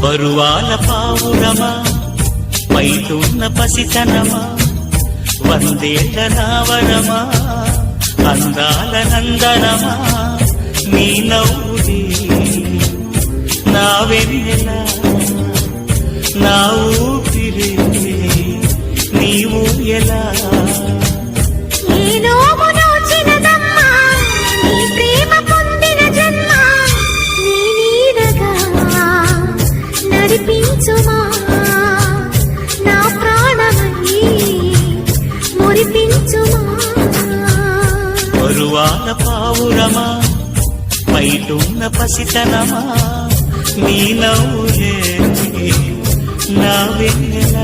పరువాల పావురమా పైటున్న పసితనమా వందేళ్ల నావరమా అందాల నందనమా నీ నవ్వుడి నా వెన్నెల నా ఊపిరి నీవు ఎలా నా ప్రాణమై మురిపించుమా పరువాల పావురమా పైటున్న పసితనమా నీ నవ్వులే నా వెన్నెల